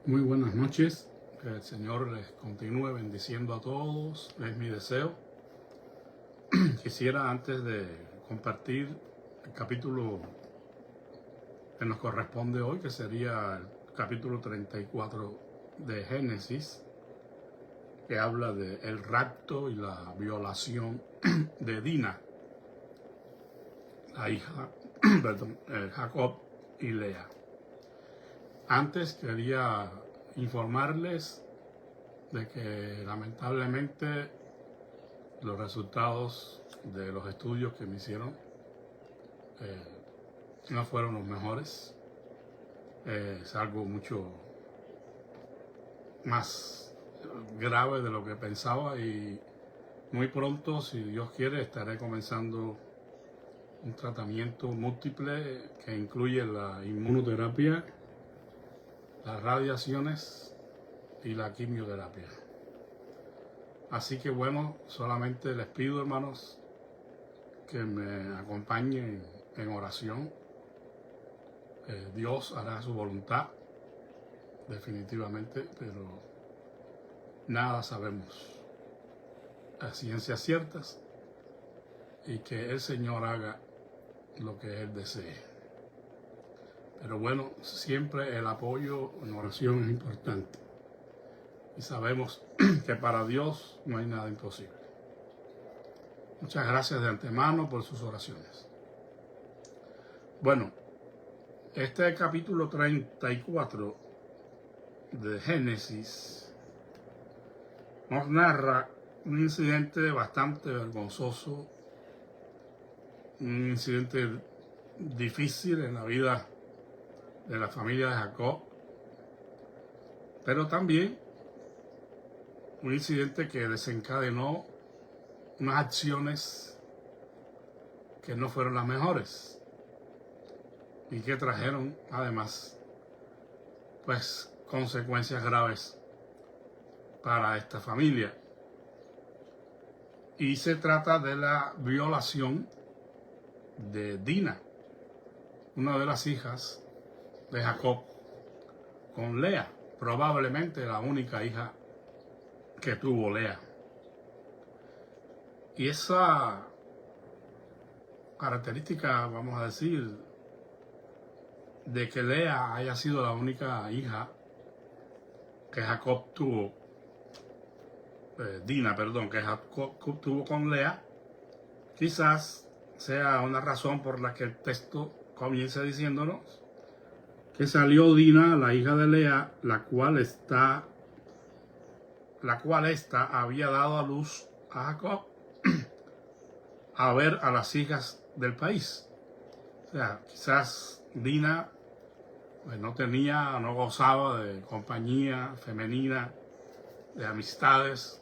Muy buenas noches, que el Señor les continúe bendiciendo a todos, es mi deseo. Quisiera, antes de compartir el capítulo que nos corresponde hoy, que sería el capítulo 34 de Génesis, que habla del rapto y la violación de Dina, la hija, Jacob y Lea. Antes quería informarles de que lamentablemente los resultados de los estudios que me hicieron no fueron los mejores. Es algo mucho más grave de lo que pensaba y muy pronto, si Dios quiere, estaré comenzando un tratamiento múltiple que incluye la inmunoterapia, las radiaciones y la quimioterapia. Así que bueno, solamente les pido, hermanos, que me acompañen en oración. Dios hará su voluntad, definitivamente, pero nada sabemos a ciencias ciertas, y que el Señor haga lo que Él desee. Pero bueno, siempre el apoyo en oración es importante. Y sabemos que para Dios no hay nada imposible. Muchas gracias de antemano por sus oraciones. Bueno, este capítulo 34 de Génesis nos narra un incidente bastante vergonzoso, un incidente difícil en la vida de la familia de Jacob, pero también un incidente que desencadenó unas acciones que no fueron las mejores y que trajeron además pues consecuencias graves para esta familia. Y se trata de la violación de Dina, una de las hijas de Jacob, con Lea, probablemente la única hija que tuvo Lea. Y esa característica, vamos a decir, de que Lea haya sido la única hija que Jacob tuvo, que Jacob tuvo con Lea, quizás sea una razón por la que el texto comienza diciéndonos que salió Dina, la hija de Lea, la cual ésta había dado a luz a Jacob a ver a las hijas del país. O sea, quizás Dina pues no gozaba de compañía femenina, de amistades,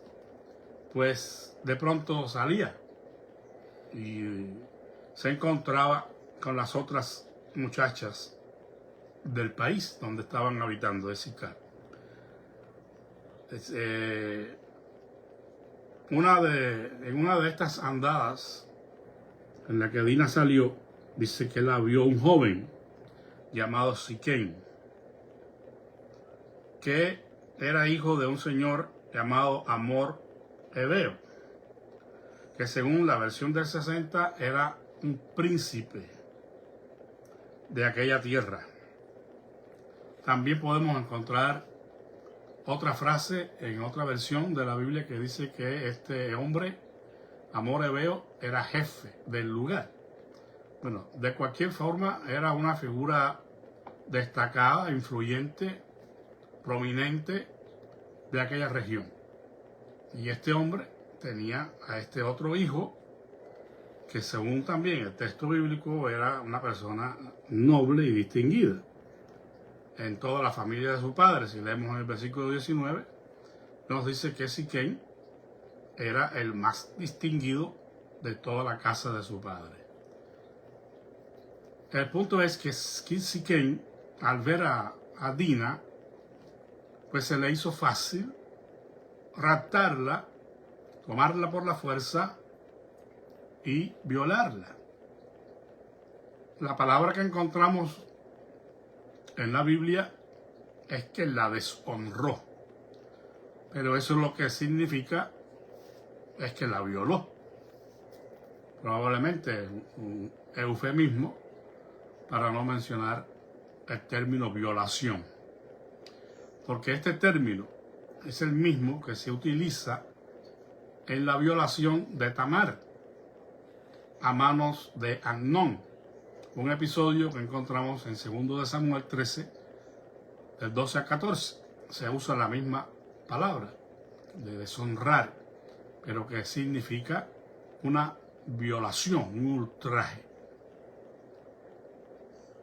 pues de pronto salía y se encontraba con las otras muchachas del país donde estaban habitando, de Sicar. En una de estas andadas en la que Dina salió, dice que la vio un joven llamado Siquén, que era hijo de un señor llamado Amor Hebeo, que según la versión del 60 era un príncipe de aquella tierra. También podemos encontrar otra frase en otra versión de la Biblia que dice que este hombre, Amor Hebeo, era jefe del lugar. Bueno, de cualquier forma era una figura destacada, influyente, prominente de aquella región. Y este hombre tenía a este otro hijo que, según también el texto bíblico, era una persona noble y distinguida en toda la familia de su padre. Si leemos en el versículo 19, nos dice que Siquén era el más distinguido de toda la casa de su padre. El punto es que Siquén, al ver a Dina, pues se le hizo fácil raptarla, tomarla por la fuerza y violarla. La palabra que encontramos en la Biblia es que la deshonró. Pero eso lo que significa es que la violó. Probablemente un eufemismo para no mencionar el término violación. Porque este término es el mismo que se utiliza en la violación de Tamar a manos de Amnón. Un episodio que encontramos en 2 de Samuel 13, del 12 al 14. Se usa la misma palabra de deshonrar, pero que significa una violación, un ultraje.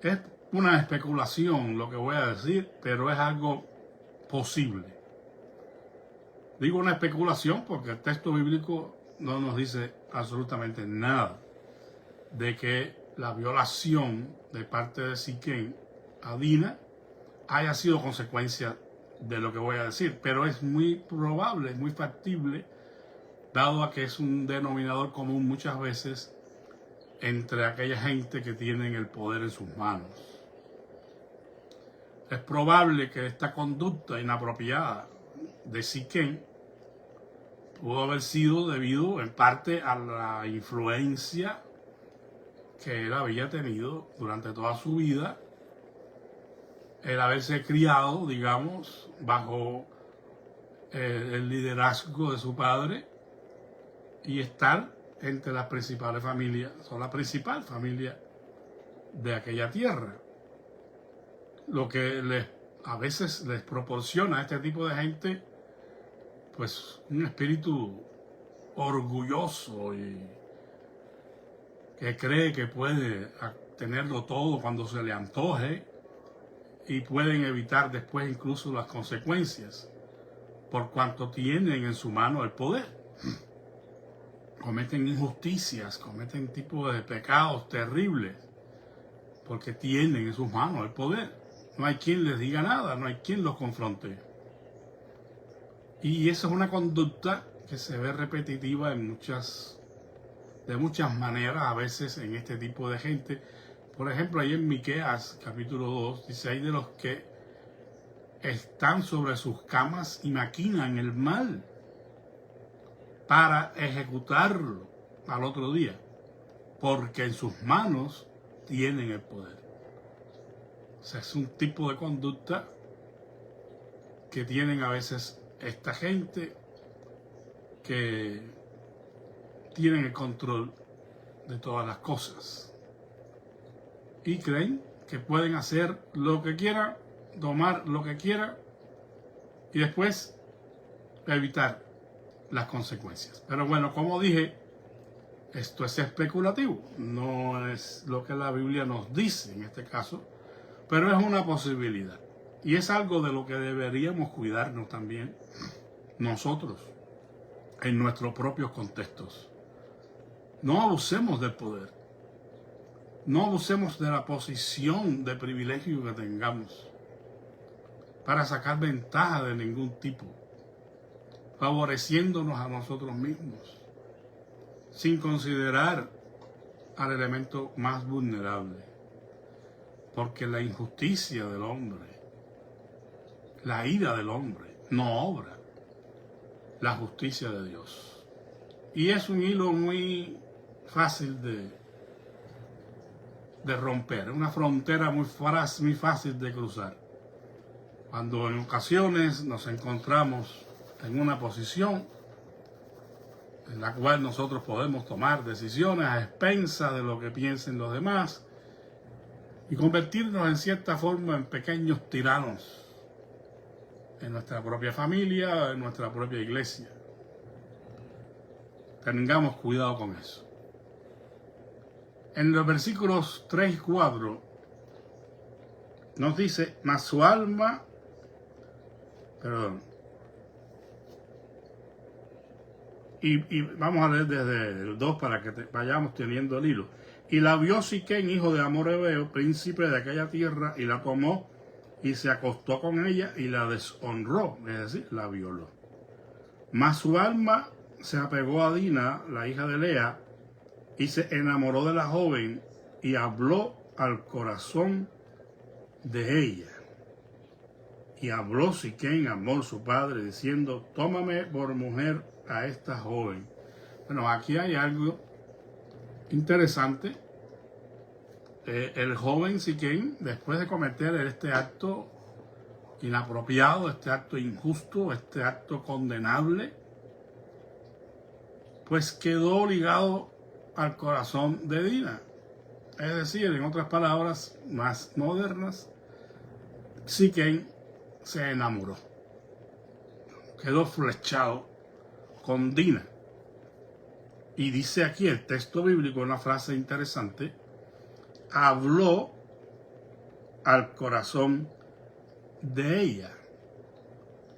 Es una especulación lo que voy a decir, pero es algo posible. Digo una especulación porque el texto bíblico no nos dice absolutamente nada de que la violación de parte de Siquem a Dina haya sido consecuencia de lo que voy a decir, pero es muy probable, muy factible, dado a que es un denominador común muchas veces entre aquella gente que tienen el poder en sus manos. Es probable que esta conducta inapropiada de Siquem pudo haber sido debido en parte a la influencia que él había tenido durante toda su vida, el haberse criado, digamos, bajo el liderazgo de su padre y estar entre las principales familias, son la principal familia de aquella tierra. Lo que a veces les proporciona a este tipo de gente, pues, un espíritu orgulloso y que cree que puede tenerlo todo cuando se le antoje y pueden evitar después incluso las consecuencias por cuanto tienen en su mano el poder. Cometen injusticias, cometen tipos de pecados terribles porque tienen en sus manos el poder. No hay quien les diga nada, no hay quien los confronte. Y esa es una conducta que se ve repetitiva de muchas maneras a veces en este tipo de gente. Por ejemplo, ahí en Miqueas, capítulo 2, dice: hay de los que están sobre sus camas y maquinan el mal para ejecutarlo al otro día, porque en sus manos tienen el poder. O sea, es un tipo de conducta que tienen a veces esta gente que tienen el control de todas las cosas y creen que pueden hacer lo que quieran, tomar lo que quieran y después evitar las consecuencias. Pero bueno, como dije, esto es especulativo, no es lo que la Biblia nos dice en este caso, pero es una posibilidad y es algo de lo que deberíamos cuidarnos también nosotros en nuestros propios contextos. No abusemos del poder, no abusemos de la posición de privilegio que tengamos para sacar ventaja de ningún tipo, favoreciéndonos a nosotros mismos, sin considerar al elemento más vulnerable. Porque la injusticia del hombre, la ira del hombre, no obra la justicia de Dios. Y es un hilo muy fácil de romper, una frontera muy fácil de cruzar. Cuando en ocasiones nos encontramos en una posición en la cual nosotros podemos tomar decisiones a expensas de lo que piensen los demás y convertirnos en cierta forma en pequeños tiranos en nuestra propia familia, en nuestra propia iglesia. Tengamos cuidado con eso. En los versículos 3 y 4 nos dice: mas su alma, y vamos a leer desde el 2 para que vayamos teniendo el hilo. Y la vio Siquem, hijo de Hamor heveo, príncipe de aquella tierra, y la tomó y se acostó con ella y la deshonró, es decir, la violó. Mas su alma se apegó a Dina, la hija de Lea, y se enamoró de la joven y habló al corazón de ella. Y habló Siquén a Hamor su padre, diciendo, tómame por mujer a esta joven. Bueno, aquí hay algo interesante. El joven Siquén, después de cometer este acto inapropiado, este acto injusto, este acto condenable, pues quedó ligado al corazón de Dina. Es decir, en otras palabras más modernas, Siquén se enamoró. Quedó flechado con Dina. Y dice aquí el texto bíblico, una frase interesante, habló al corazón de ella.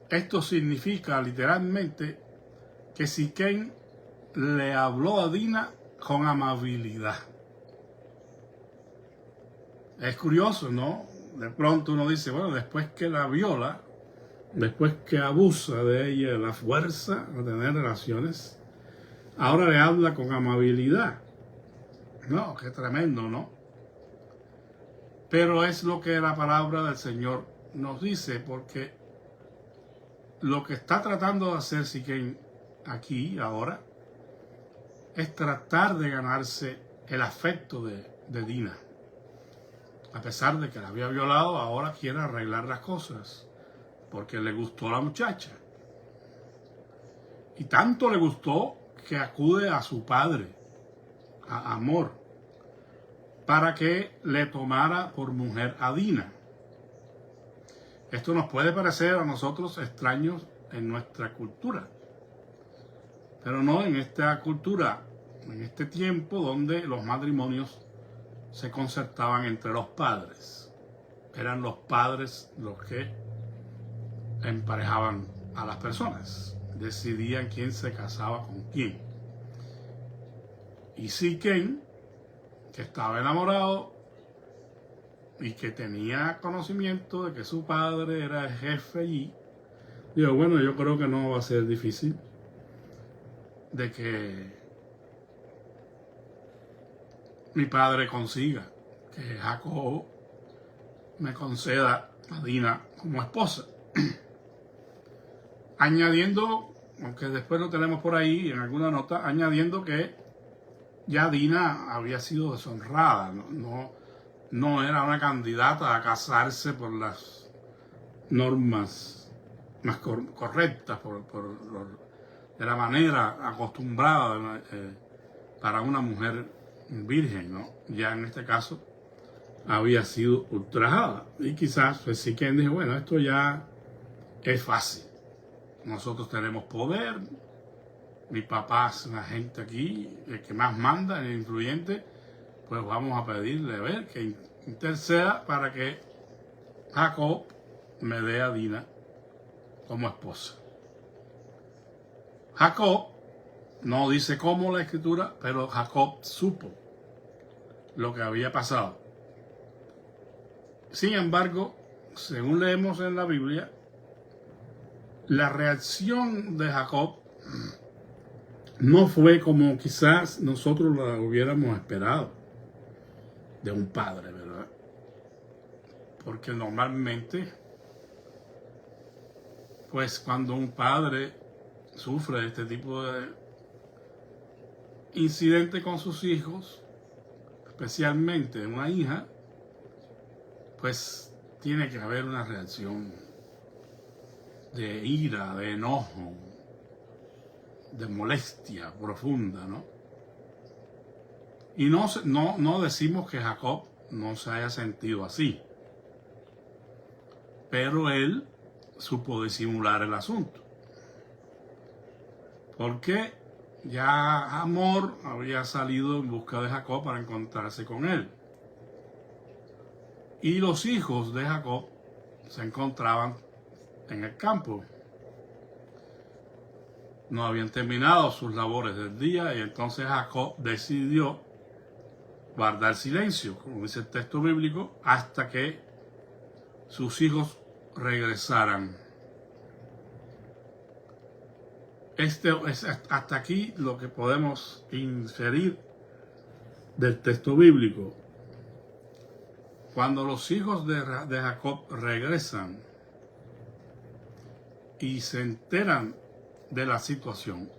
Esto significa literalmente que Siquén le habló a Dina con amabilidad. Es curioso, ¿no? De pronto uno dice, bueno, después que la viola, después que abusa de ella, de la fuerza de tener relaciones, ahora le habla con amabilidad. No, qué tremendo, ¿no? Pero es lo que la palabra del Señor nos dice, porque lo que está tratando de hacer Siquén aquí, ahora, es tratar de ganarse el afecto de Dina. A pesar de que la había violado, ahora quiere arreglar las cosas, porque le gustó la muchacha. Y tanto le gustó que acude a su padre, a Hamor, para que le tomara por mujer a Dina. Esto nos puede parecer a nosotros extraños en nuestra cultura, pero no en esta cultura, en este tiempo donde los matrimonios se concertaban entre los padres. Eran los padres los que emparejaban a las personas, decidían quién se casaba con quién. Y Siquén, que estaba enamorado y que tenía conocimiento de que su padre era el jefe allí, dijo, bueno, yo creo que no va a ser difícil de que mi padre consiga que Jacob me conceda a Dina como esposa. Añadiendo, aunque después lo tenemos por ahí en alguna nota, añadiendo que ya Dina había sido deshonrada, no era una candidata a casarse por las normas más correctas, de la manera acostumbrada para una mujer virgen, ¿no? Ya en este caso había sido ultrajada. Y quizás pues, Siquén dijo, bueno, esto ya es fácil. Nosotros tenemos poder, mi papá es una gente aquí, el que más manda, el influyente, pues vamos a pedirle a ver que interceda para que Jacob me dé a Dina como esposa. Jacob, no dice cómo la escritura, pero Jacob supo lo que había pasado. Sin embargo, según leemos en la Biblia, la reacción de Jacob no fue como quizás nosotros la hubiéramos esperado de un padre, ¿verdad? Porque normalmente, pues cuando un padre sufre este tipo de incidente con sus hijos, especialmente una hija, pues tiene que haber una reacción de ira, de enojo, de molestia profunda, ¿no? Y no decimos que Jacob no se haya sentido así, pero él supo disimular el asunto, porque ya Hamor había salido en busca de Jacob para encontrarse con él, y los hijos de Jacob se encontraban en el campo. No habían terminado sus labores del día y entonces Jacob decidió guardar silencio, como dice el texto bíblico, hasta que sus hijos regresaran. Hasta aquí lo que podemos inferir del texto bíblico. Cuando los hijos de Jacob regresan, y se enteran de la situación,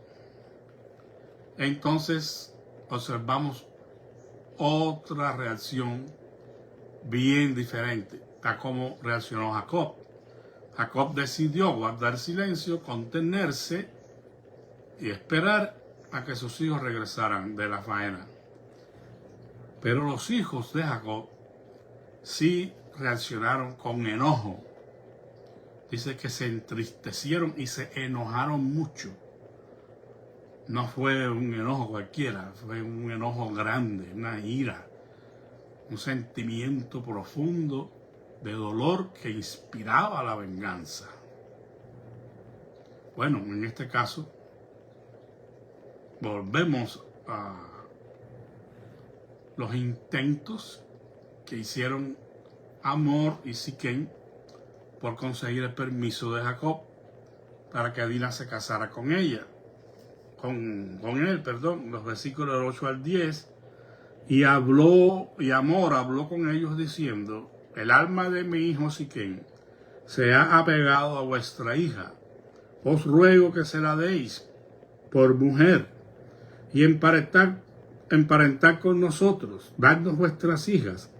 entonces observamos otra reacción bien diferente a cómo reaccionó Jacob. Jacob decidió guardar silencio, contenerse y esperar a que sus hijos regresaran de la faena. Pero los hijos de Jacob sí reaccionaron con enojo. Dice que se entristecieron y se enojaron mucho. No fue un enojo cualquiera, fue un enojo grande, una ira, un sentimiento profundo de dolor que inspiraba la venganza. Bueno, en este caso, volvemos a los intentos que hicieron Hamor y Siquem por conseguir el permiso de Jacob para que Dina se casara con ella, con él, los versículos del 8 al 10. Y Hamor habló con ellos diciendo: el alma de mi hijo Siquem se ha apegado a vuestra hija. Os ruego que se la deis por mujer y emparentar con nosotros. Dadnos vuestras hijas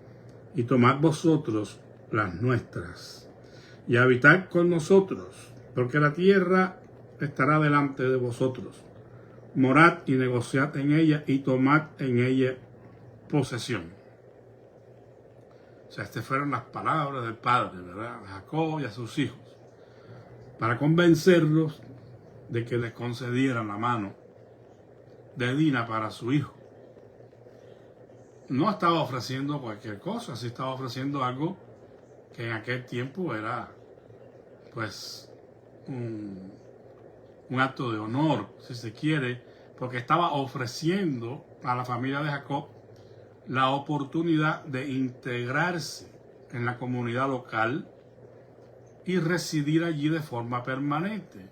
y tomad vosotros las nuestras y habitad con nosotros, porque la tierra estará delante de vosotros. Morad y negociad en ella y tomad en ella posesión. O sea, estas fueron las palabras del padre, ¿verdad? A Jacob y a sus hijos, para convencerlos de que les concedieran la mano de Dina para su hijo. No estaba ofreciendo cualquier cosa, sí estaba ofreciendo algo que en aquel tiempo era, pues, un acto de honor, si se quiere, porque estaba ofreciendo a la familia de Jacob la oportunidad de integrarse en la comunidad local y residir allí de forma permanente.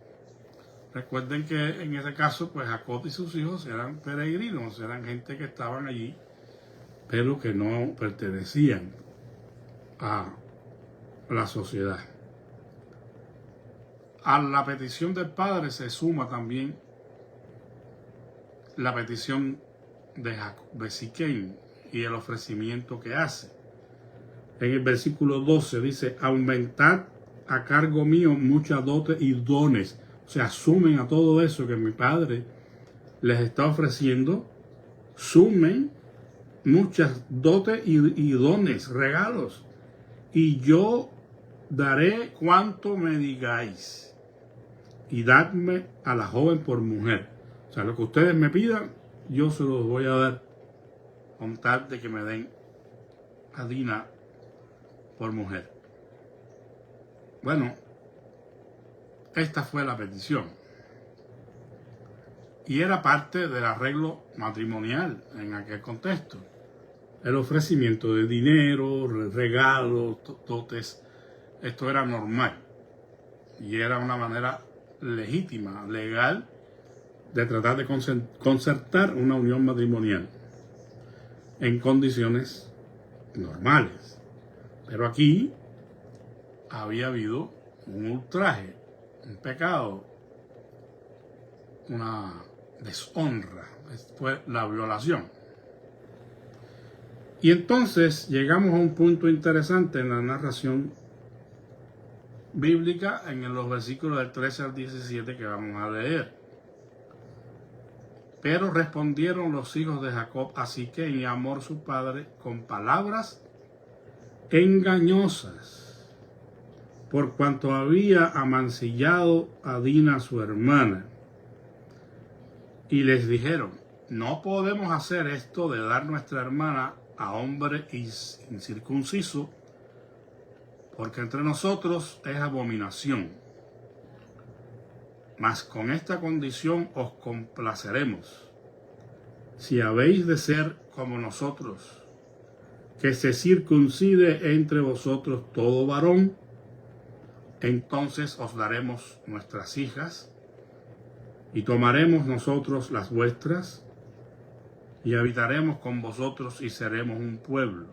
Recuerden que en ese caso, pues Jacob y sus hijos eran peregrinos, eran gente que estaban allí, pero que no pertenecían a la sociedad. A la petición del padre se suma también la petición de Siquem y el ofrecimiento que hace. En el versículo 12 dice: aumentad a cargo mío muchas dotes y dones. O sea, sumen a todo eso que mi padre les está ofreciendo, sumen muchas dotes y dones, regalos, y yo daré cuanto me digáis, y dadme a la joven por mujer. O sea, lo que ustedes me pidan, yo se los voy a dar, con tal de que me den a Dina por mujer. Bueno, esta fue la petición. Y era parte del arreglo matrimonial en aquel contexto. El ofrecimiento de dinero, regalos, dotes, esto era normal. Y era una manera legítima, legal, de tratar de concertar una unión matrimonial en condiciones normales. Pero aquí había habido un ultraje, un pecado, una deshonra, fue la violación. Y entonces llegamos a un punto interesante en la narración bíblica, en los versículos del 13 al 17 que vamos a leer. Pero respondieron los hijos de Jacob a Siquem y a Hamor su padre con palabras engañosas, por cuanto había amancillado a Dina su hermana. Y les dijeron: no podemos hacer esto de dar nuestra hermana a hombre incircunciso, porque entre nosotros es abominación. Mas con esta condición os complaceremos, si habéis de ser como nosotros, que se circuncide entre vosotros todo varón, entonces os daremos nuestras hijas, y tomaremos nosotros las vuestras, y habitaremos con vosotros y seremos un pueblo.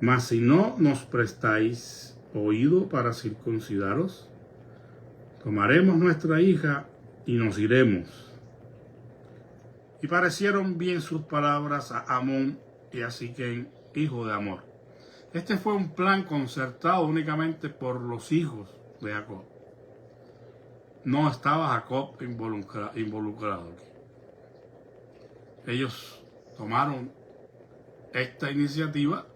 Mas si no nos prestáis oído para circuncidaros, tomaremos nuestra hija y nos iremos. Y parecieron bien sus palabras a Amón y a Siquem, hijo de Amor. Este fue un plan concertado únicamente por los hijos de Jacob. No estaba Jacob involucrado aquí. Ellos tomaron esta iniciativa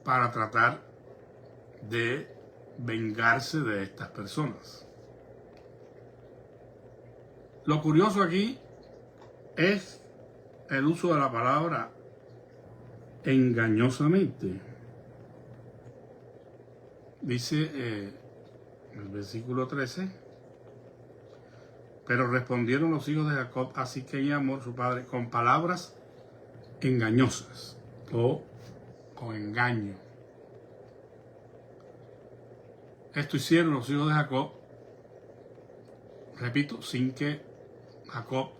para tratar de vengarse de estas personas. Lo curioso aquí es el uso de la palabra engañosamente. Dice el versículo 13: pero respondieron los hijos de Jacob a Siquem y Amor, su padre, con palabras engañosas o con engaño. Esto hicieron los hijos de Jacob, repito, sin que Jacob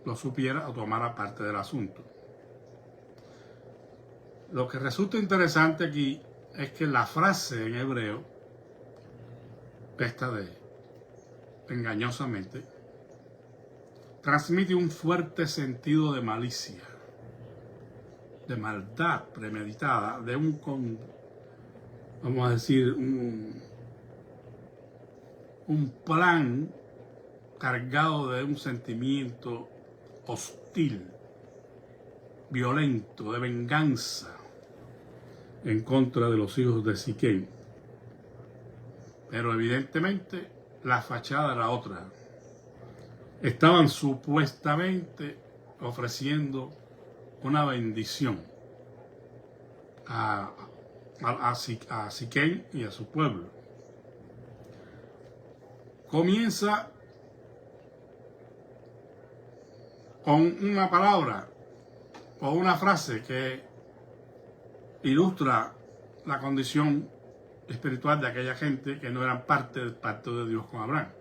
lo supiera o tomara parte del asunto. Lo que resulta interesante aquí es que la frase en hebreo, esta de engañosamente, transmite un fuerte sentido de malicia, de maldad premeditada, de vamos a decir, un plan cargado de un sentimiento hostil, violento, de venganza en contra de los hijos de Siquem. Pero evidentemente la fachada era otra. Estaban supuestamente ofreciendo una bendición a Siquem y a su pueblo. Comienza con una palabra o una frase que ilustra la condición espiritual de aquella gente que no eran parte del pacto de Dios con Abraham.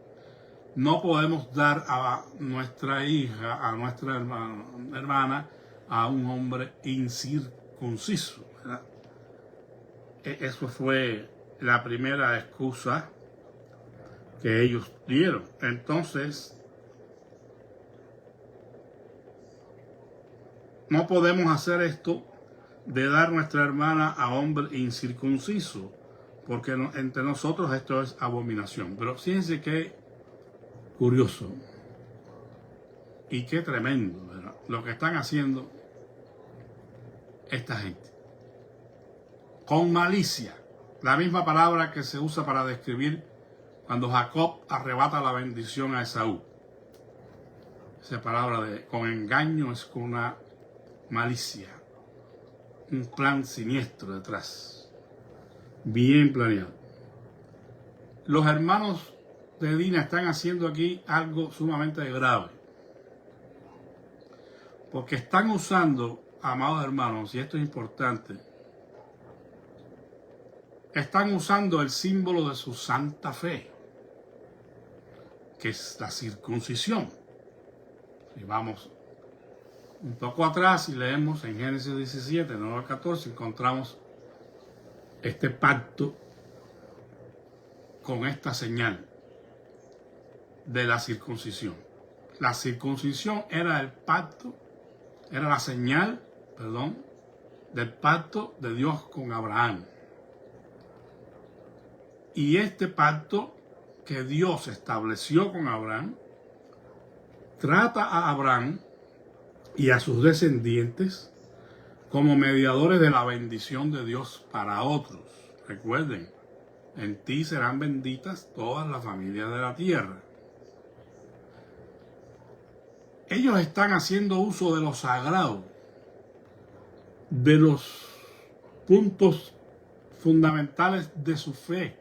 No podemos dar a nuestra hija, a nuestra hermana, a un hombre incircunciso, ¿verdad? Eso fue la primera excusa que ellos dieron. Entonces, no podemos hacer esto de dar nuestra hermana a hombre incircunciso, porque entre nosotros esto es abominación. Pero fíjense qué curioso y qué tremendo, ¿verdad?, lo que están haciendo esta gente. Con malicia, la misma palabra que se usa para describir cuando Jacob arrebata la bendición a Esaú. Esa palabra de con engaño es con una malicia, un plan siniestro detrás, bien planeado. Los hermanos de Dina están haciendo aquí algo sumamente grave, porque están usando, amados hermanos, y esto es importante, están usando el símbolo de su santa fe, que es la circuncisión. Si vamos un poco atrás y leemos en Génesis 17, 9 al 14, encontramos este pacto con esta señal de la circuncisión. La circuncisión era el pacto, era la señal, del pacto de Dios con Abraham. Y este pacto que Dios estableció con Abraham trata a Abraham y a sus descendientes como mediadores de la bendición de Dios para otros. Recuerden, en ti serán benditas todas las familias de la tierra. Ellos están haciendo uso de lo sagrado, de los puntos fundamentales de su fe,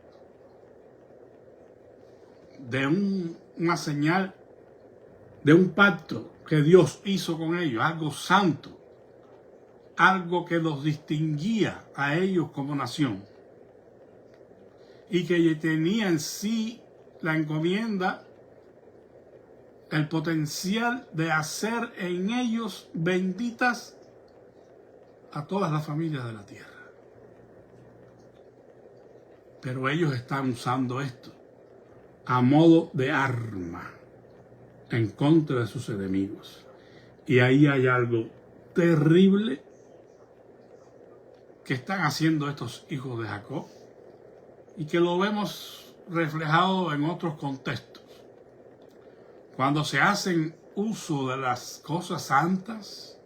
de una señal, de un pacto que Dios hizo con ellos, algo santo, algo que los distinguía a ellos como nación y que tenía en sí la encomienda, el potencial de hacer en ellos benditas a todas las familias de la tierra. Pero ellos están usando esto a modo de arma en contra de sus enemigos. Y ahí hay algo terrible que están haciendo estos hijos de Jacob y que lo vemos reflejado en otros contextos. Cuando se hacen uso de las cosas santas,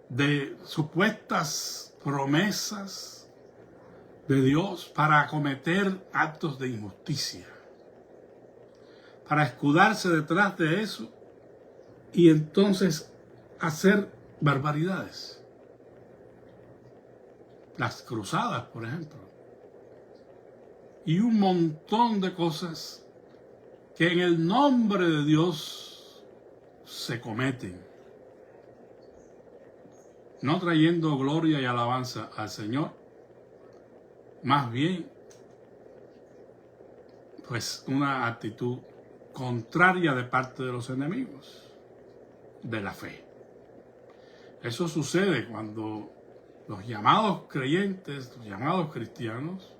de supuestas promesas de Dios para cometer actos de injusticia, para escudarse detrás de eso y entonces hacer barbaridades. Las cruzadas, por ejemplo, y un montón de cosas que en el nombre de Dios se cometen, no trayendo gloria y alabanza al Señor, más bien, pues una actitud contraria de parte de los enemigos de la fe. Eso sucede cuando los llamados creyentes, los llamados cristianos,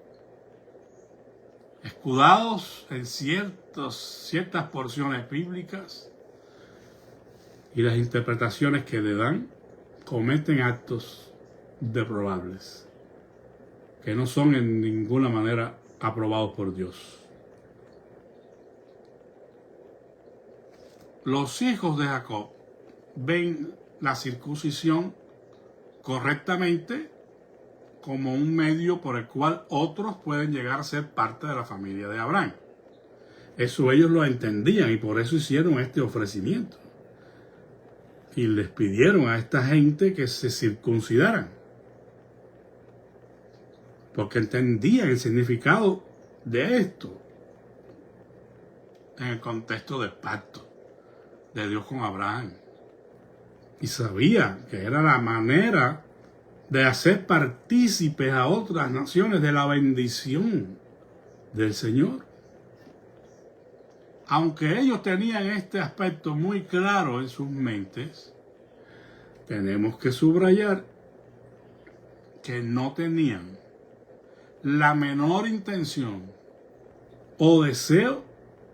escudados en ciertas porciones bíblicas y las interpretaciones que le dan, cometen actos deprobables que no son en ninguna manera aprobados por Dios. Los hijos de Jacob ven la circuncisión correctamente como un medio por el cual otros pueden llegar a ser parte de la familia de Abraham. Eso ellos lo entendían y por eso hicieron este ofrecimiento. Y les pidieron a esta gente que se circuncidaran, porque entendían el significado de esto en el contexto del pacto de Dios con Abraham. Y sabían que era la manera de hacer partícipes a otras naciones de la bendición del Señor. Aunque ellos tenían este aspecto muy claro en sus mentes, tenemos que subrayar que no tenían la menor intención o deseo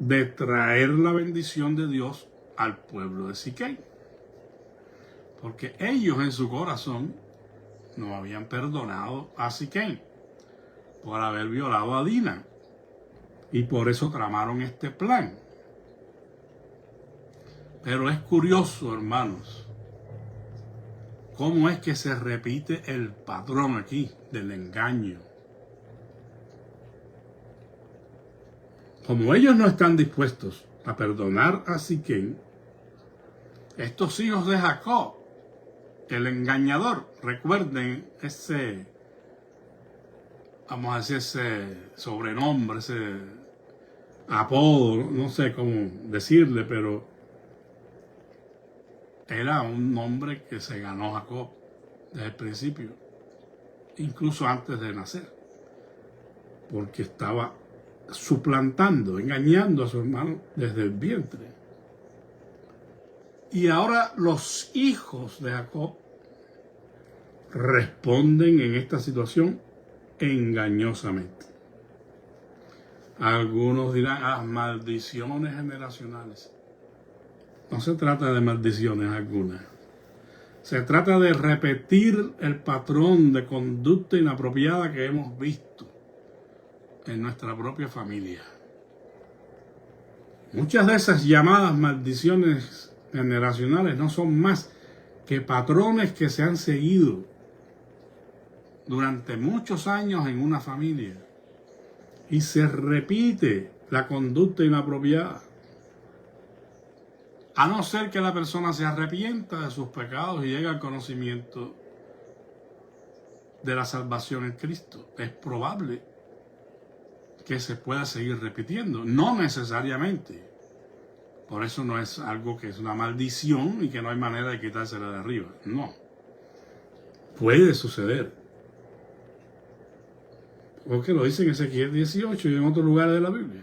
de traer la bendición de Dios al pueblo de Siquem. Porque ellos en su corazón no habían perdonado a Siquem por haber violado a Dina. Y por eso tramaron este plan. Pero es curioso, hermanos, cómo es que se repite el patrón aquí del engaño. Como ellos no están dispuestos a perdonar a Siquem, estos hijos de Jacob, el engañador, recuerden ese, vamos a decir, ese sobrenombre, ese apodo, no sé cómo decirle, pero era un nombre que se ganó Jacob desde el principio, incluso antes de nacer, porque estaba suplantando, engañando a su hermano desde el vientre. Y ahora los hijos de Jacob responden en esta situación engañosamente. Algunos dirán, maldiciones generacionales. No se trata de maldiciones algunas. Se trata de repetir el patrón de conducta inapropiada que hemos visto en nuestra propia familia. Muchas de esas llamadas maldiciones generacionales no son más que patrones que se han seguido durante muchos años en una familia y se repite la conducta inapropiada, a no ser que la persona se arrepienta de sus pecados y llegue al conocimiento de la salvación en Cristo. Es probable que se pueda seguir repitiendo, no necesariamente. Por eso no es algo que es una maldición y que no hay manera de quitársela de arriba. No. Puede suceder. Porque lo dice en Ezequiel 18 y en otros lugares de la Biblia.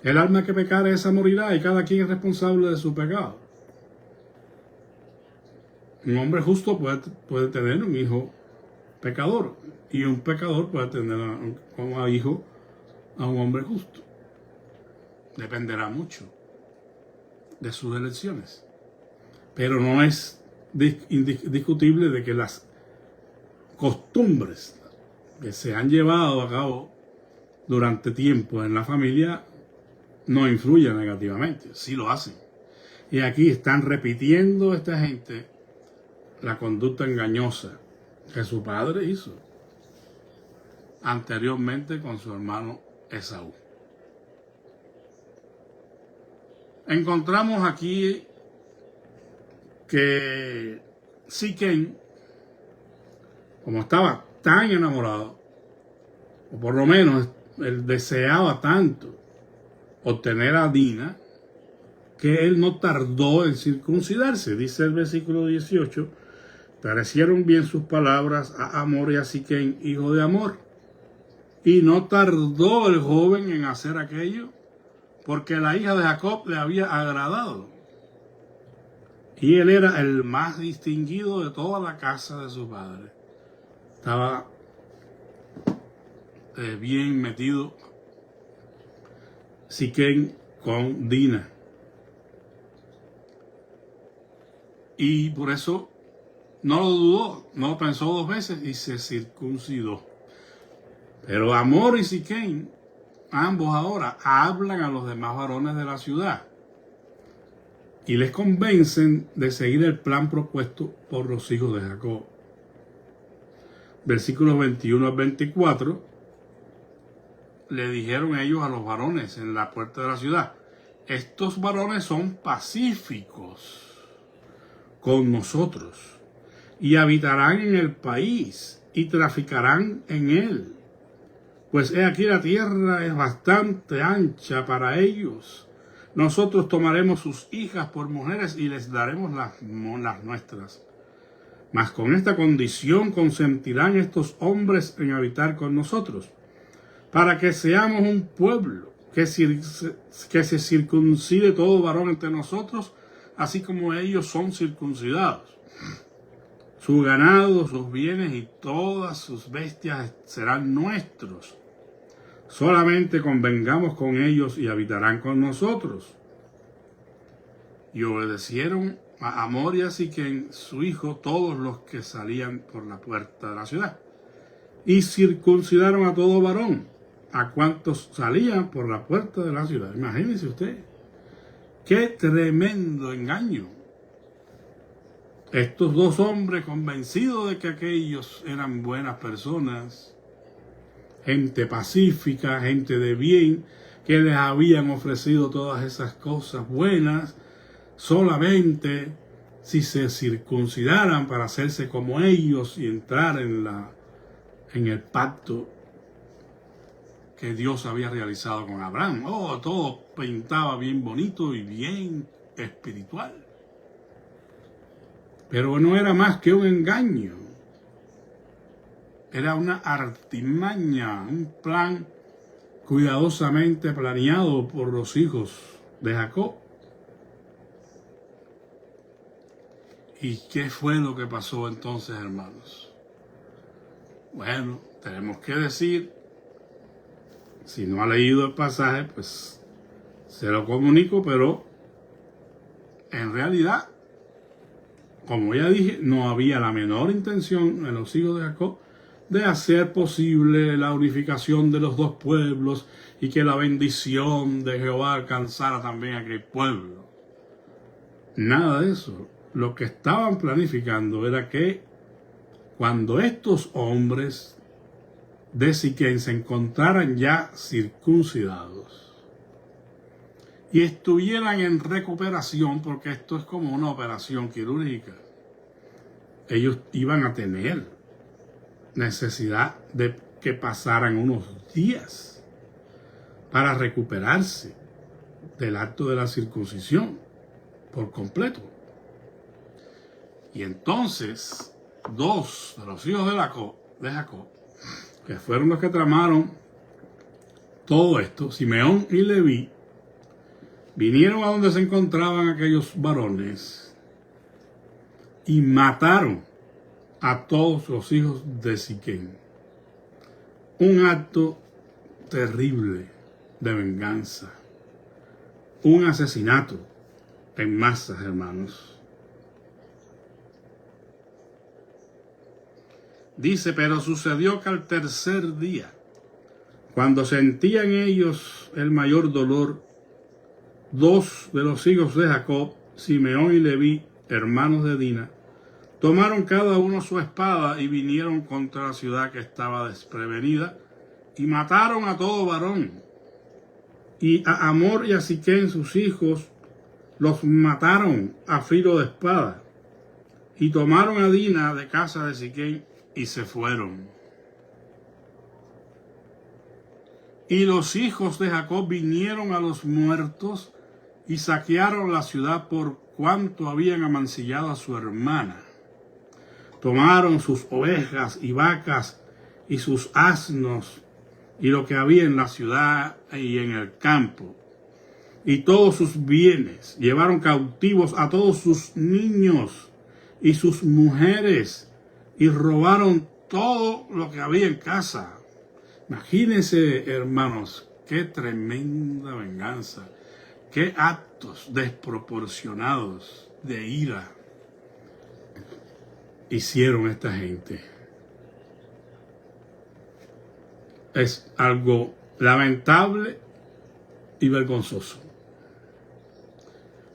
El alma que pecare, esa morirá, y cada quien es responsable de su pecado. Un hombre justo puede tener un hijo pecador, y un pecador puede tener un hijo a un hombre justo. Dependerá mucho de sus elecciones. Pero no es indiscutible de que las costumbres que se han llevado a cabo durante tiempo en la familia no influyen negativamente, sí lo hacen. Y aquí están repitiendo esta gente la conducta engañosa que su padre hizo anteriormente con su hermano Esaú. Encontramos aquí que Siquem, como estaba tan enamorado, o por lo menos él deseaba tanto obtener a Dina, que él no tardó en circuncidarse. Dice el versículo 18, parecieron bien sus palabras a Hamor y a Siquem, hijo de Hamor. Y no tardó el joven en hacer aquello, porque la hija de Jacob le había agradado. Y él era el más distinguido de toda la casa de su padre. Estaba bien metido Siquem con Dina. Y por eso no lo dudó, no lo pensó dos veces y se circuncidó. Pero Hamor y Siquem, ambos ahora hablan a los demás varones de la ciudad y les convencen de seguir el plan propuesto por los hijos de Jacob. Versículos 21 al 24, le dijeron ellos a los varones en la puerta de la ciudad: estos varones son pacíficos con nosotros y habitarán en el país y traficarán en él. Pues he aquí la tierra es bastante ancha para ellos. Nosotros tomaremos sus hijas por mujeres y les daremos las nuestras. Mas con esta condición consentirán estos hombres en habitar con nosotros, para que seamos un pueblo, que se circuncide todo varón entre nosotros, así como ellos son circuncidados. Su ganado, sus bienes y todas sus bestias serán nuestros. Solamente convengamos con ellos y habitarán con nosotros. Y obedecieron a Hamor y a Siquem, su hijo, todos los que salían por la puerta de la ciudad. Y circuncidaron a todo varón, a cuantos salían por la puerta de la ciudad. Imagínense usted, qué tremendo engaño. Estos dos hombres, convencidos de que aquellos eran buenas personas, gente pacífica, gente de bien, que les habían ofrecido todas esas cosas buenas, solamente si se circuncidaran para hacerse como ellos y entrar en el pacto que Dios había realizado con Abraham. Oh, todo pintaba bien bonito y bien espiritual. Pero no era más que un engaño. Era una artimaña, un plan cuidadosamente planeado por los hijos de Jacob. ¿Y qué fue lo que pasó entonces, hermanos? Bueno, tenemos que decir, si no ha leído el pasaje, pues se lo comunico, pero en realidad, como ya dije, no había la menor intención en los hijos de Jacob de hacer posible la unificación de los dos pueblos y que la bendición de Jehová alcanzara también a aquel pueblo. Nada de eso. Lo que estaban planificando era que cuando estos hombres de Siquem se encontraran ya circuncidados y estuvieran en recuperación, porque esto es como una operación quirúrgica, ellos iban a tener necesidad de que pasaran unos días para recuperarse del acto de la circuncisión por completo. Y entonces, dos de los hijos de Jacob, que fueron los que tramaron todo esto, Simeón y Leví, vinieron a donde se encontraban aquellos varones y mataron a todos los hijos de Siquem. Un acto terrible de venganza. Un asesinato en masas, hermanos. Dice, pero sucedió que al tercer día, cuando sentían ellos el mayor dolor, dos de los hijos de Jacob, Simeón y Leví, hermanos de Dina, tomaron cada uno su espada y vinieron contra la ciudad que estaba desprevenida y mataron a todo varón. Y a Hamor y a Siquem, sus hijos, los mataron a filo de espada. Y tomaron a Dina de casa de Siquem y se fueron. Y los hijos de Jacob vinieron a los muertos y saquearon la ciudad por cuanto habían amancillado a su hermana. Tomaron sus ovejas y vacas y sus asnos y lo que había en la ciudad y en el campo y todos sus bienes. Llevaron cautivos a todos sus niños y sus mujeres y robaron todo lo que había en casa. Imagínense, hermanos, qué tremenda venganza, qué actos desproporcionados de ira hicieron esta gente. Es algo lamentable y vergonzoso.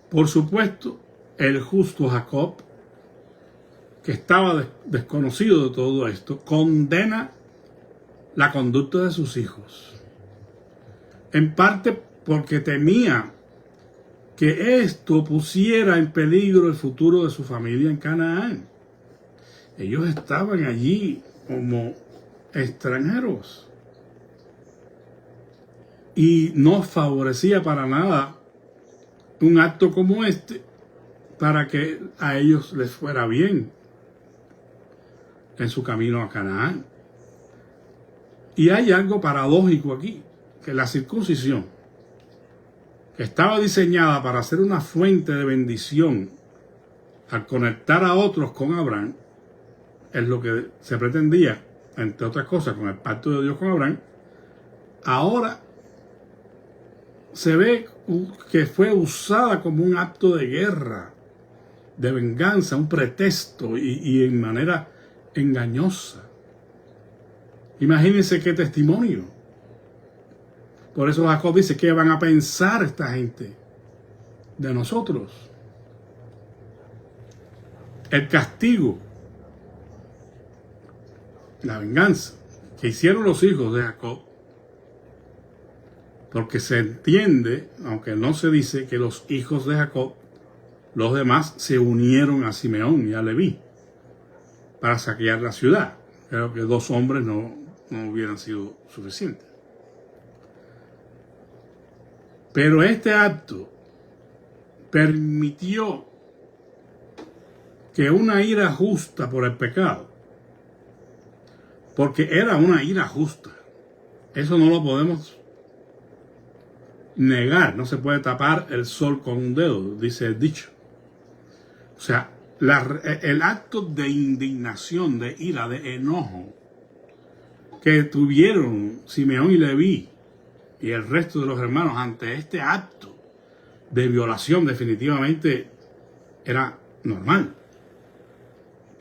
Por supuesto, el justo Jacob, que estaba desconocido de todo esto, condena la conducta de sus hijos. En parte porque temía que esto pusiera en peligro el futuro de su familia en Canaán. Ellos estaban allí como extranjeros. Y no favorecía para nada un acto como este para que a ellos les fuera bien en su camino a Canaán. Y hay algo paradójico aquí, que la circuncisión, que estaba diseñada para ser una fuente de bendición al conectar a otros con Abraham, es lo que se pretendía, entre otras cosas, con el pacto de Dios con Abraham. Ahora se ve que fue usada como un acto de guerra, de venganza, un pretexto y en manera engañosa. Imagínense qué testimonio. Por eso Jacob dice, ¿qué van a pensar esta gente de nosotros? El castigo, la venganza que hicieron los hijos de Jacob, porque se entiende, aunque no se dice, que los hijos de Jacob, los demás, se unieron a Simeón y a Leví para saquear la ciudad. Creo que 2 hombres no hubieran sido suficientes. Pero este acto permitió que una ira justa por el pecado, porque era una ira justa, eso no lo podemos negar, no se puede tapar el sol con un dedo, dice el dicho. O sea, el acto de indignación, de ira, de enojo que tuvieron Simeón y Leví y el resto de los hermanos ante este acto de violación, definitivamente era normal,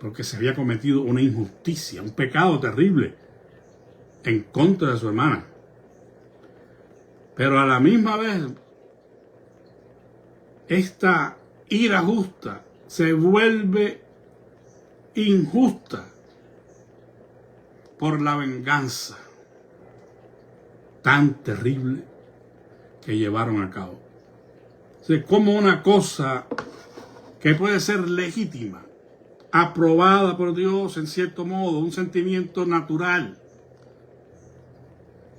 porque se había cometido una injusticia, un pecado terrible en contra de su hermana. Pero a la misma vez, esta ira justa se vuelve injusta por la venganza tan terrible que llevaron a cabo. O sea, como una cosa que puede ser legítima, aprobada por Dios en cierto modo, un sentimiento natural,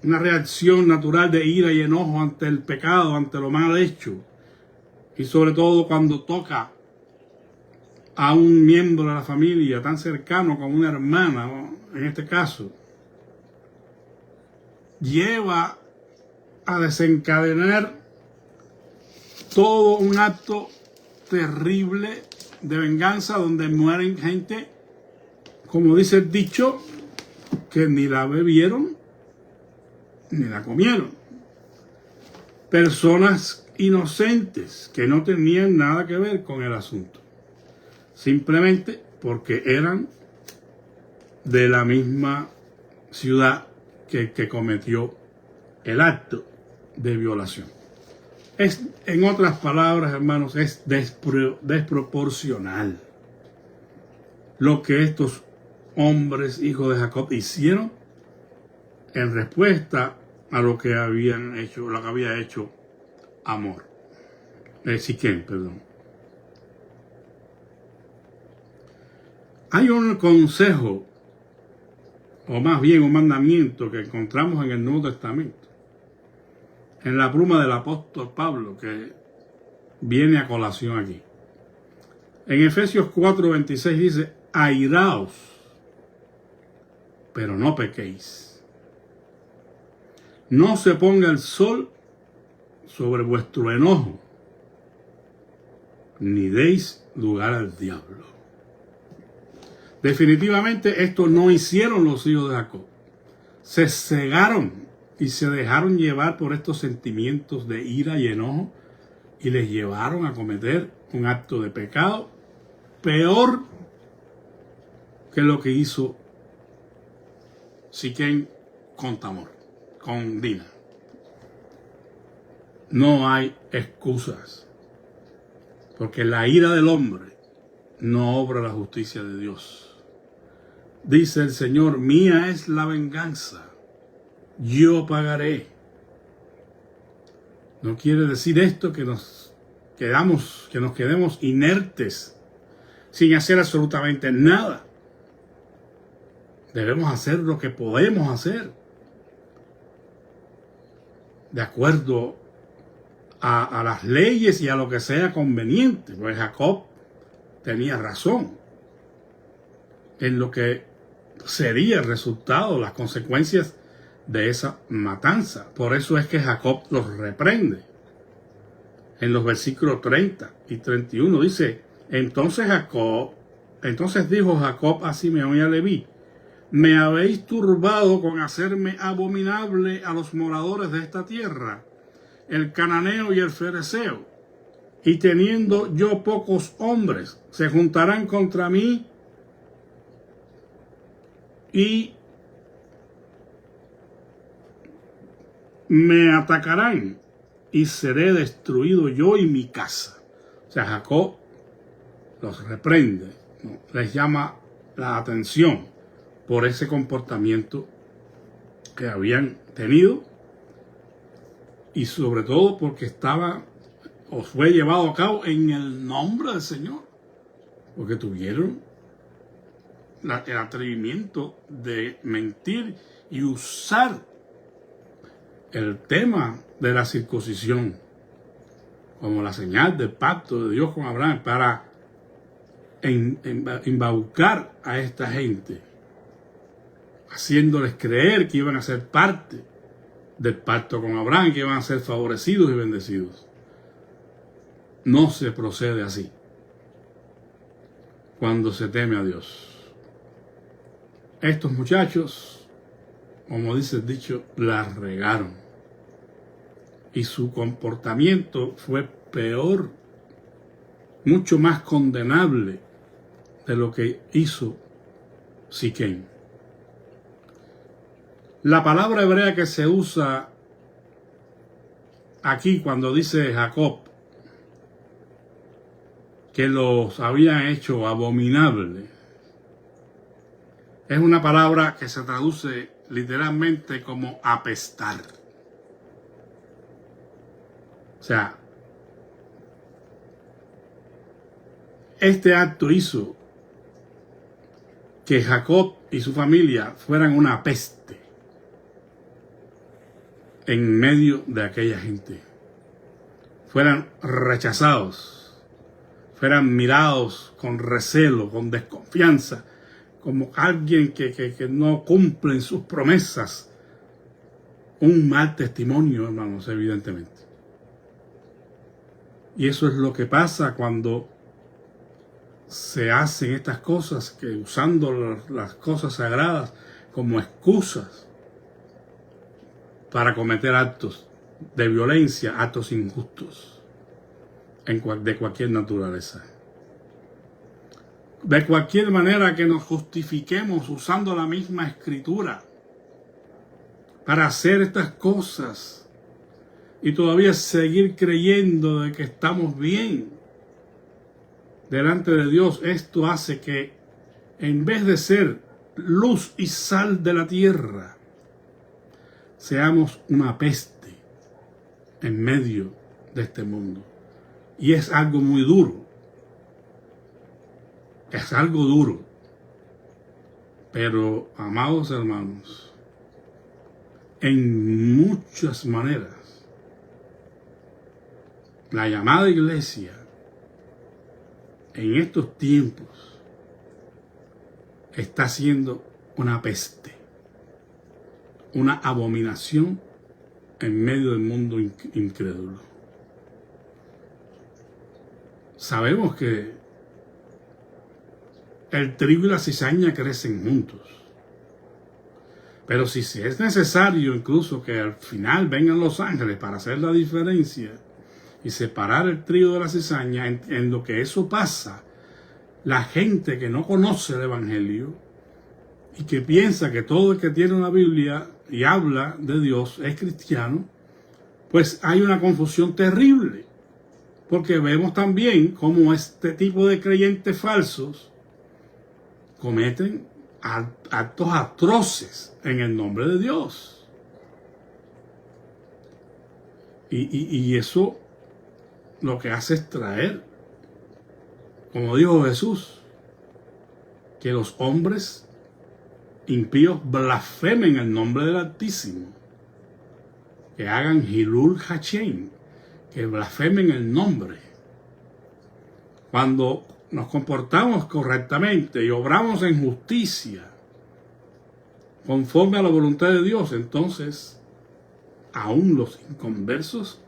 una reacción natural de ira y enojo ante el pecado, ante lo mal hecho, y sobre todo cuando toca a un miembro de la familia tan cercano como una hermana, ¿no? En este caso, lleva a desencadenar todo un acto terrible de venganza donde mueren gente, como dice el dicho, que ni la bebieron ni la comieron. Personas inocentes que no tenían nada que ver con el asunto, simplemente porque eran de la misma ciudad que cometió el acto de violación. En otras palabras, hermanos, es desproporcional lo que estos hombres, hijos de Jacob, hicieron en respuesta a lo que habían hecho, lo que había hecho Siquem, perdón. Hay un consejo, o más bien un mandamiento que encontramos en el Nuevo Testamento, en la pluma del apóstol Pablo, que viene a colación aquí. En Efesios 4:26 dice: airaos, pero no pequéis. No se ponga el sol sobre vuestro enojo, ni deis lugar al diablo. Definitivamente esto no hicieron los hijos de Jacob. Se cegaron y se dejaron llevar por estos sentimientos de ira y enojo y les llevaron a cometer un acto de pecado peor que lo que hizo Siquem con Tamar, con Dina. No hay excusas, porque la ira del hombre no obra la justicia de Dios. Dice el Señor: mía es la venganza, yo pagaré. No quiere decir esto que nos quedemos inertes sin hacer absolutamente nada. Debemos hacer lo que podemos hacer de acuerdo a las leyes y a lo que sea conveniente. Pues Jacob tenía razón en lo que sería el resultado, las consecuencias de esa matanza. Por eso es que Jacob los reprende. En los versículos 30 y 31 dice: entonces dijo Jacob a Simeón y a Leví: me habéis turbado con hacerme abominable a los moradores de esta tierra, el cananeo y el fereceo, y teniendo yo pocos hombres, se juntarán contra mí y me atacarán, y seré destruido yo y mi casa. O sea, Jacob los reprende, ¿no? Les llama la atención por ese comportamiento que habían tenido, y sobre todo porque fue llevado a cabo en el nombre del Señor, porque tuvieron el atrevimiento de mentir y usar el tema de la circuncisión como la señal del pacto de Dios con Abraham para embaucar a esta gente, haciéndoles creer que iban a ser parte del pacto con Abraham, que iban a ser favorecidos y bendecidos. No se procede así cuando se teme a Dios. Estos muchachos, como dice el dicho, la regaron, y su comportamiento fue peor, mucho más condenable de lo que hizo Siquem. La palabra hebrea que se usa aquí cuando dice Jacob que los habían hecho abominables, es una palabra que se traduce literalmente como apestar. O sea, este acto hizo que Jacob y su familia fueran una peste en medio de aquella gente. Fueran rechazados, fueran mirados con recelo, con desconfianza, como alguien que no cumple sus promesas. Un mal testimonio, hermanos, evidentemente. Y eso es lo que pasa cuando se hacen estas cosas, que usando las cosas sagradas como excusas para cometer actos de violencia, actos injustos de cualquier naturaleza. De cualquier manera que nos justifiquemos usando la misma escritura para hacer estas cosas y todavía seguir creyendo de que estamos bien delante de Dios, esto hace que en vez de ser luz y sal de la tierra, seamos una peste en medio de este mundo. Y es algo muy duro. Es algo duro. Pero, amados hermanos, en muchas maneras, la llamada iglesia en estos tiempos está siendo una peste, una abominación en medio del mundo incrédulo. Sabemos que el trigo y la cizaña crecen juntos, pero si es necesario incluso que al final vengan los ángeles para hacer la diferencia y separar el trigo de la cizaña, en lo que eso pasa, la gente que no conoce el Evangelio y que piensa que todo el que tiene una Biblia y habla de Dios es cristiano, pues hay una confusión terrible, porque vemos también cómo este tipo de creyentes falsos cometen actos atroces en el nombre de Dios. Y eso lo que hace es traer, como dijo Jesús, que los hombres impíos blasfemen el nombre del Altísimo, que hagan Hilul Hashem, que blasfemen el nombre. Cuando nos comportamos correctamente y obramos en justicia, conforme a la voluntad de Dios, entonces aún los inconversos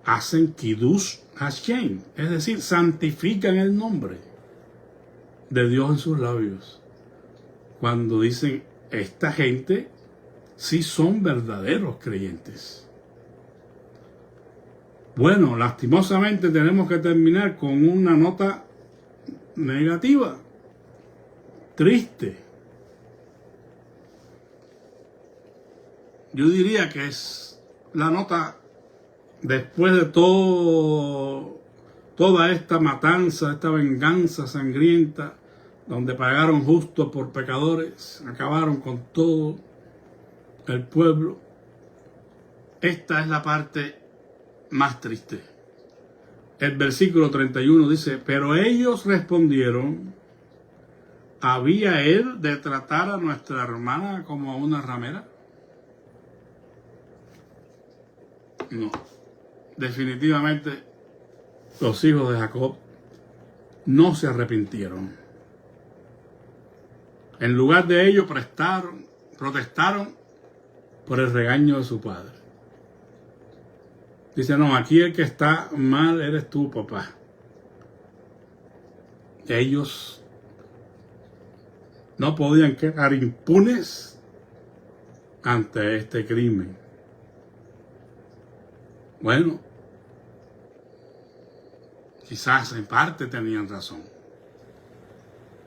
hacen Kiddush Hashem, es decir, santifican el nombre de Dios en sus labios. Cuando dicen, esta gente sí son verdaderos creyentes. Bueno, lastimosamente tenemos que terminar con una nota negativa, triste. Yo diría que es la nota después de toda esta matanza, esta venganza sangrienta, donde pagaron justo por pecadores, acabaron con todo el pueblo. Esta es la parte más triste. El versículo 31 dice, pero ellos respondieron, ¿había él de tratar a nuestra hermana como a una ramera? No, definitivamente los hijos de Jacob no se arrepintieron. En lugar de ello protestaron por el regaño de su padre. Dice, no, aquí el que está mal eres tú, papá. Ellos no podían quedar impunes ante este crimen. Bueno, quizás en parte tenían razón,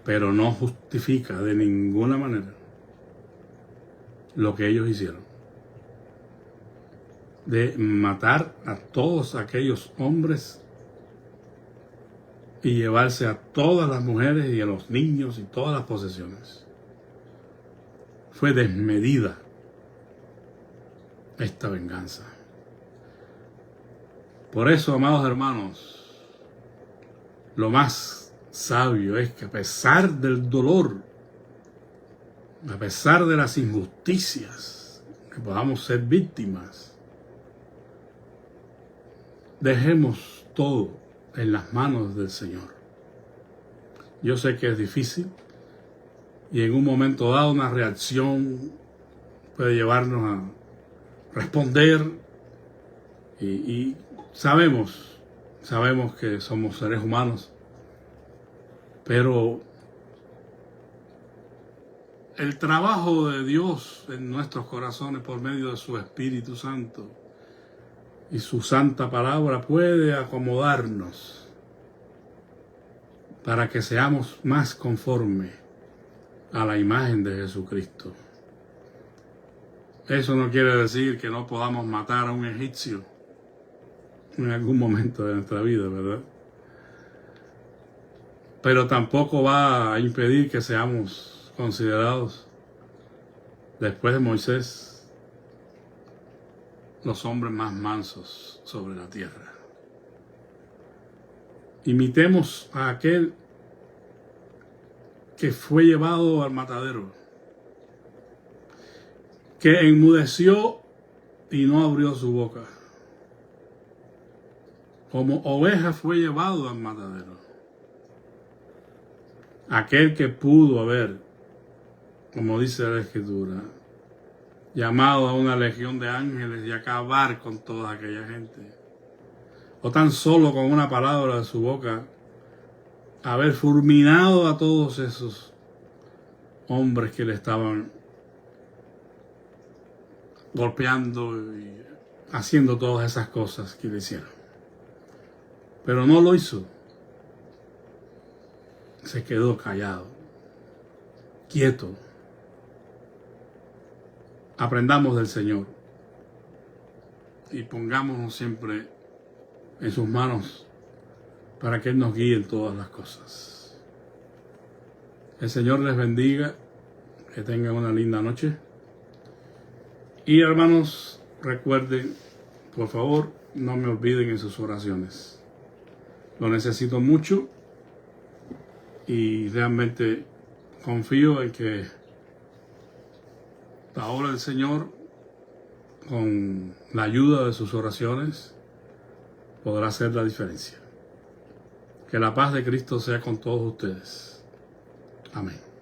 pero no justifica de ninguna manera lo que ellos hicieron, de matar a todos aquellos hombres y llevarse a todas las mujeres y a los niños y todas las posesiones. Fue desmedida esta venganza. Por eso, amados hermanos, lo más sabio es que a pesar del dolor, a pesar de las injusticias que podamos ser víctimas, dejemos todo en las manos del Señor. Yo sé que es difícil y en un momento dado una reacción puede llevarnos a responder y sabemos que somos seres humanos, pero el trabajo de Dios en nuestros corazones por medio de su Espíritu Santo y su santa palabra puede acomodarnos para que seamos más conformes a la imagen de Jesucristo. Eso no quiere decir que no podamos matar a un egipcio en algún momento de nuestra vida, ¿verdad? Pero tampoco va a impedir que seamos considerados, después de Moisés, los hombres más mansos sobre la tierra. Imitemos a aquel que fue llevado al matadero, que enmudeció y no abrió su boca. Como oveja fue llevado al matadero. Aquel que pudo haber, como dice la Escritura, llamado a una legión de ángeles y acabar con toda aquella gente. O tan solo con una palabra de su boca, haber fulminado a todos esos hombres que le estaban golpeando y haciendo todas esas cosas que le hicieron. Pero no lo hizo. Se quedó callado, quieto. Aprendamos del Señor y pongámonos siempre en sus manos para que Él nos guíe en todas las cosas. El Señor les bendiga, que tengan una linda noche. Y hermanos, recuerden, por favor, no me olviden en sus oraciones. Lo necesito mucho y realmente confío en que la obra del Señor, con la ayuda de sus oraciones, podrá hacer la diferencia. Que la paz de Cristo sea con todos ustedes. Amén.